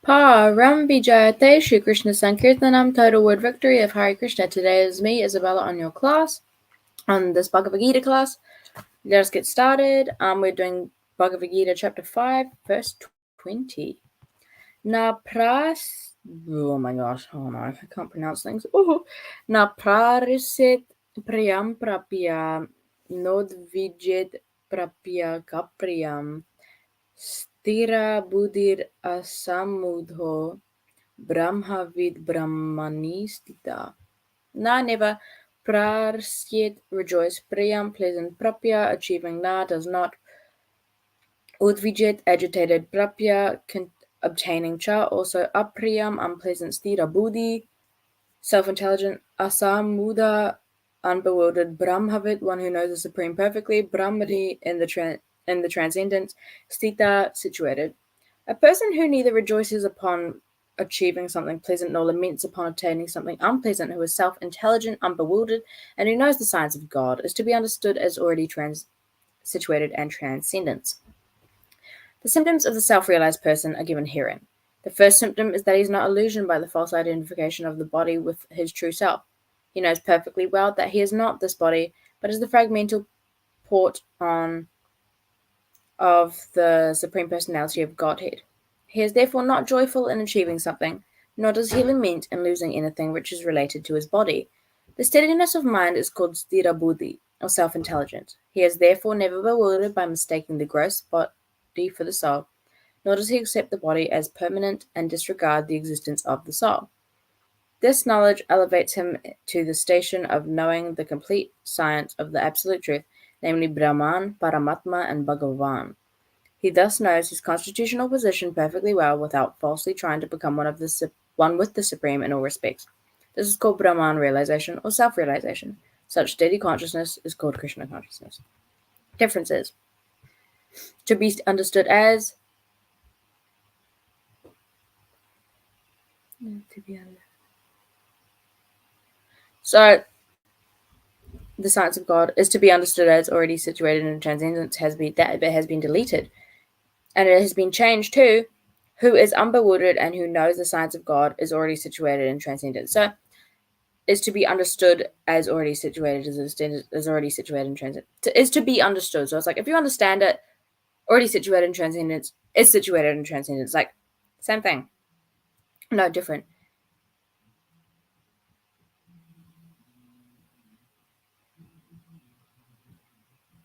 Paramātmā Shri Krishna Sankirtanam, total word victory of Hare Krishna. Today is me, Isabela, on your class, on this Bhagavad-gita class. Let us get started. We're doing Bhagavad-gita chapter 5, verse 20. Oh my gosh, oh no, I can't pronounce things. Na prahṛṣyet priyaṁ prāpya, nodvijet prāpya cāpriyam, sthira-buddhir asammūḍho, brahma-vid brahmaṇi sthitaḥ. Na never, prahṛṣyet rejoice, priyaṁ pleasant, prāpya achieving, na does not, udvijet agitated, prāpya obtaining, cha also, apriyam unpleasant, sthira-buddhi self-intelligent, asammūḍho unbewildered, brahmavit one who knows the Supreme perfectly, brahmaṇi in the Transcendence, sthitaḥ situated. A person who neither rejoices upon achieving something pleasant nor laments upon obtaining something unpleasant, who is self-intelligent, unbewildered, and who knows the science of God, is to be understood as already situated and transcendence. The symptoms of the self-realized person are given herein. The first symptom is that he is not illusioned by the false identification of the body with his true self. He knows perfectly well that he is not this body, but is the fragmental port on of the Supreme Personality of Godhead. He is therefore not joyful in achieving something, nor does he lament in losing anything which is related to his body. The steadiness of mind is called sthira-buddhi, or self-intelligent. He is therefore never bewildered by mistaking the gross body for the soul, nor does he accept the body as permanent and disregard the existence of the soul. This knowledge elevates him to the station of knowing the complete science of the absolute truth, namely Brahman, Paramātmā and Bhagavān. He thus knows his constitutional position perfectly well without falsely trying to become one with the Supreme in all respects. This is called Brahman realization or self-realization. Such steady consciousness is called Krishna consciousness. Differences. To be understood as So, the science of God is to be understood as already situated in transcendence, has been deleted. And it has been changed to who is unbewildered and who knows the science of God is already situated in transcendence. So, is to be understood as already situated is already situated in transcendence. Is to be understood. So, it's like if you understand it, already situated in transcendence is situated in transcendence. Like, same thing. No, different.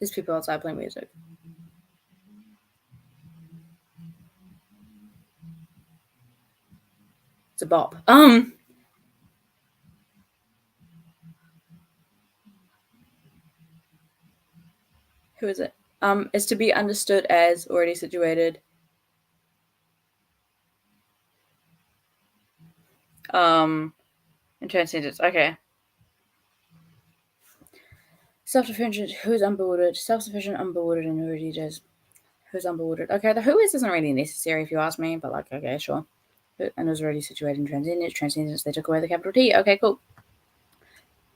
There's people outside playing music. It's a bop. Who is it? Is to be understood as already situated. In transcendence. Okay. Self-sufficient, who's unbewildered, self-sufficient, unbewildered, and already does. Who's unbewildered? Okay, the who is isn't really necessary if you ask me, but like, okay, sure. And is already situated in transcendence. Transcendence, they took away the capital T. Okay, cool.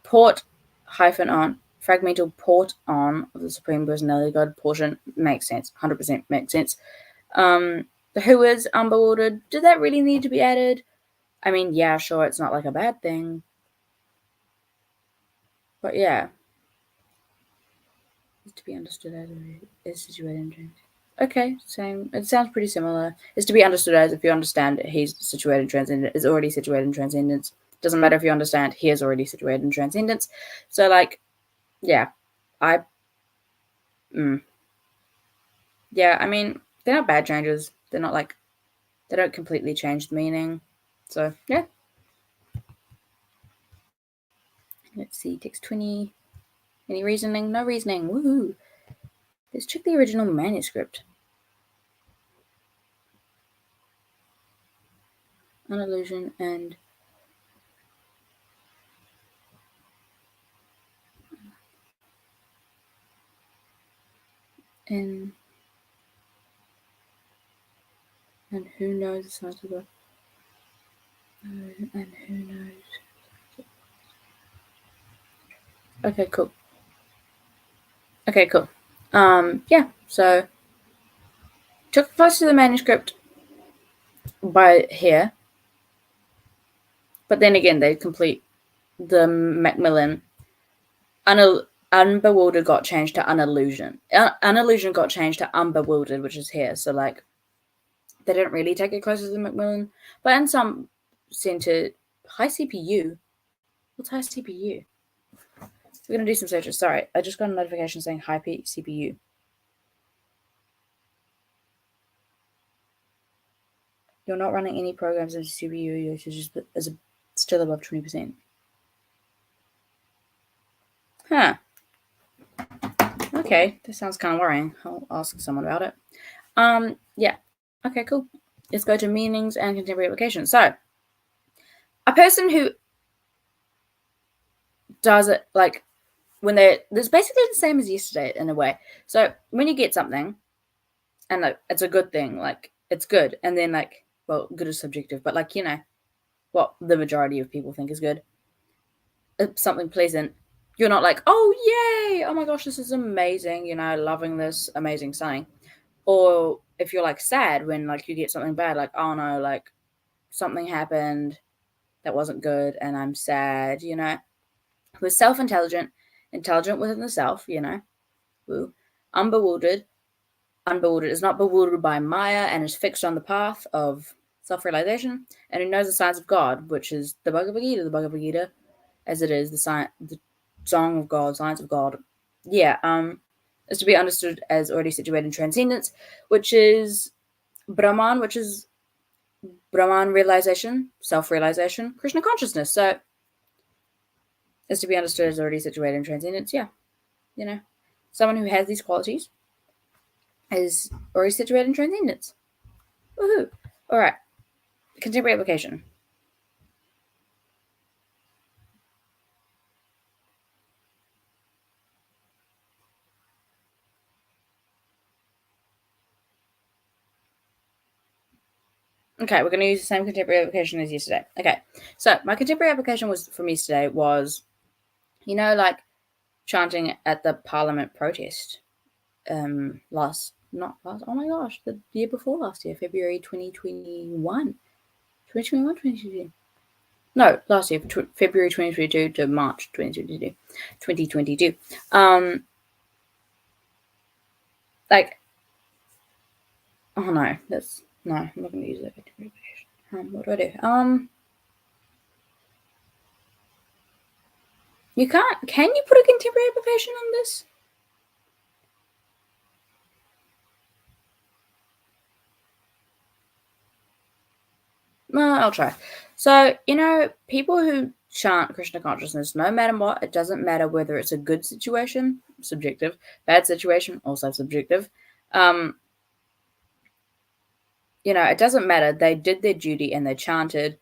Port hyphen on, fragmental port on of the Supreme Personality of God portion makes sense. 100% makes sense. The who is unbewildered, did that really need to be added? I mean, yeah, sure, it's not like a bad thing. But yeah. To be understood as is situated in transcendence. Okay, same. It sounds pretty similar. Is to be understood as, if you understand he's situated in transcendence, is already situated in transcendence. Doesn't matter if you understand he is already situated in transcendence. So, like, yeah, yeah, I mean, they're not bad changes. They're not like, they don't completely change the meaning. So, yeah. Let's see, text 20. Any reasoning? No reasoning. Woohoo. Let's check the original manuscript. An illusion and and who knows the science of God? And who knows? Okay, cool. Yeah, so took close to the manuscript. by here. But then again, they complete the Macmillan. Unbewildered got changed to unillusion. Unillusion got changed to unbewildered, which is here. So like, they didn't really take it closer to the Macmillan, but in some center, high CPU. What's high CPU? We're gonna do some searches. Sorry, I just got a notification saying high CPU. You're not running any programs into CPU usage is still above 20%. Huh. Okay, that sounds kind of worrying. I'll ask someone about it. Yeah. Okay, cool. Let's go to meanings and contemporary applications. So, a person who does it like when there's basically the same as yesterday in a way. So when you get something, and like it's a good thing, like it's good, and then like, well, good is subjective, but like, you know, what the majority of people think is good. It's something pleasant. You're not like, oh yay, oh my gosh, this is amazing, you know, loving this amazing sign. Or if you're like sad when like you get something bad, like, oh no, like something happened that wasn't good and I'm sad, you know. We're self-intelligent, intelligent within the self, you know. Woo. Unbewildered is not bewildered by Maya and is fixed on the path of self-realization, and who knows the signs of God, which is the Bhagavad-gita As It Is, the song of God, science of God. Yeah, is to be understood as already situated in transcendence, which is Brahman, which is Brahman realization, self-realization, Krishna consciousness. So is to be understood as already situated in transcendence. Yeah, you know, someone who has these qualities is already situated in transcendence. Woohoo! All right, contemporary application. Okay, we're going to use the same contemporary application as yesterday. Okay, so my contemporary application from yesterday was, you know, like chanting at the Parliament protest. Oh my gosh, the year before last year, February 2021. 2021, 2022. No, last year, February 2022 to March 2022. Like, oh no, I'm not going to use that contemporary application. What do I do? Can you put a contemporary application on this? No, I'll try. So, you know, people who chant Krishna consciousness, no matter what, it doesn't matter whether it's a good situation, subjective, bad situation, also subjective. You know, it doesn't matter. They did their duty and they chanted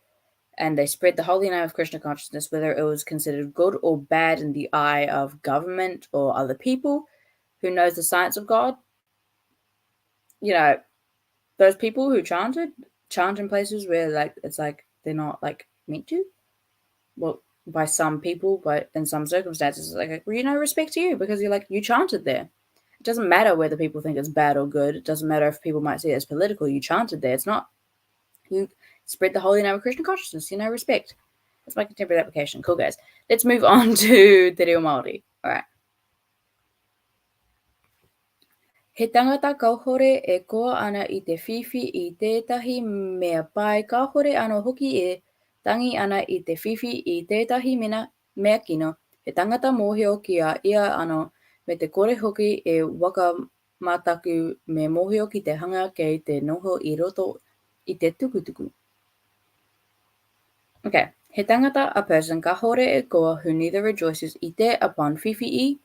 and they spread the holy name of Krishna consciousness, whether it was considered good or bad in the eye of government or other people who knows the science of God. You know, those people who chant in places where like it's like they're not like meant to. Well, by some people, but in some circumstances, it's like, well, you know, respect to you because you chanted there. It doesn't matter whether people think it's bad or good. It doesn't matter if people might see it as political. You chanted there. It's not. You spread the holy name of Krishna consciousness. You know, respect. That's my contemporary application. Cool, guys. Let's move on to Te Reo Māori. All right. He tangata kauhore e koa ana I te whiwhi I tētahi mea pai kauhore ano hoki e tangi ana I te whiwhi I tētahi mea kino. He tangata mōhio ki a ia ano me te kore hoki e wakamataku me mōhio ki te hanga kei te noho I roto I te tukutuku. Okay. He tangata, a person, ka hore e koa who neither rejoices I te upon whiwhi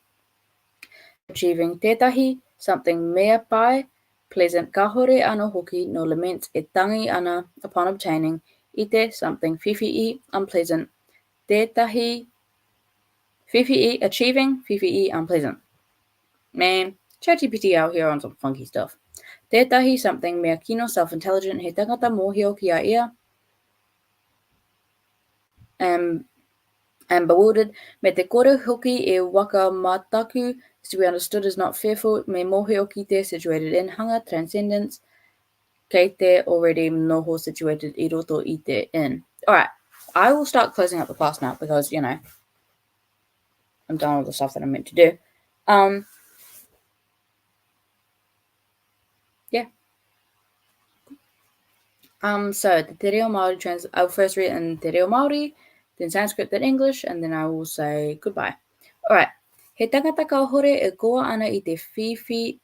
achieving tētahi, something mea pai, pleasant ka hore ano hoki no laments e tangi ana upon obtaining I te something whiwhi unpleasant. Tētahi whiwhi achieving, whiwhi unpleasant. Man, ChatGPT out here on some funky stuff. Tētahi something mea kino self-intelligent he tangata mōhio ki a ia. And bewildered, me te kore hoki e waka mataku is to be understood as not fearful, me mōhio ki te situated in hanga, transcendence, keite already noho situated iroto ite in. Alright, I will start closing up the class now because, you know, I'm done all the stuff that I'm meant to do. Yeah. So the Te Reo Māori I'll first read in Te Reo Māori, then Sanskrit, then English, and then I will say goodbye. Alright. He tangata ka hore e goa ana I te whiwhi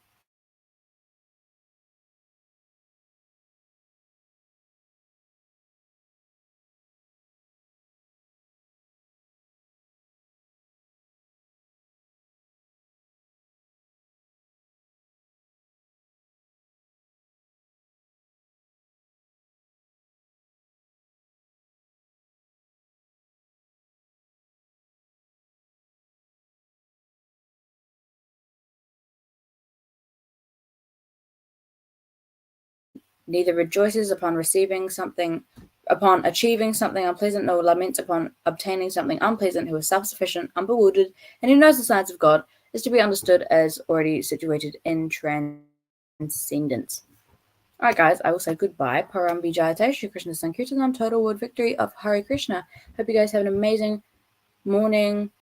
neither rejoices upon achieving something unpleasant, nor laments upon obtaining something unpleasant, who is self-sufficient, unbewildered, and who knows the signs of God, is to be understood as already situated in transcendence. Alright guys, I will say goodbye. Param Vijayate, Shri Krishna Sankirtanam, total word victory of Hare Krishna. Hope you guys have an amazing morning,